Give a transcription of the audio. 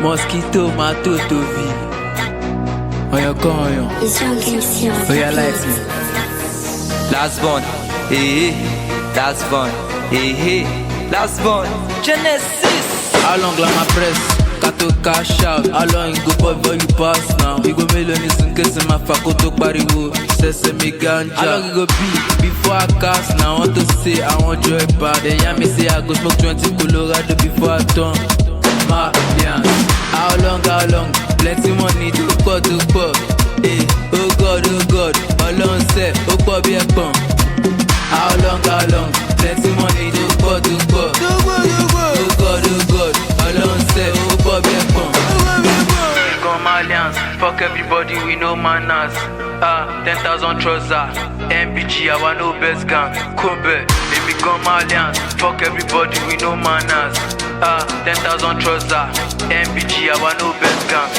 Mosquito, ma toto vie. Oya come on. Oya like me. Last one, last one, last one. Genesis. How long like my press? Got to cash out. How long you go before you pass now? You go million in case my fakoto pariwo. Say me ganja. How long you go be before I cast now? I want to say I want joy bad. Then ya me say I go smoke 20 Colorado before I turn. Malians. How long? Plenty money to pọ̀. Hey, oh God, Ọlọ́run ṣe ó pọ̀ bí ẹ̀pọ̀n. How long? Plenty money to pọ̀. Oh God, Ọlọ́run ṣe ó pọ̀ bí ẹ̀pọ̀n. We come Malians, fuck everybody, we no manners. 10,000 trouser, MBG, our no best gang. Kumbe, they become Malians, fuck everybody, we no manners. 10,000 trouser, MBG, our no best gang.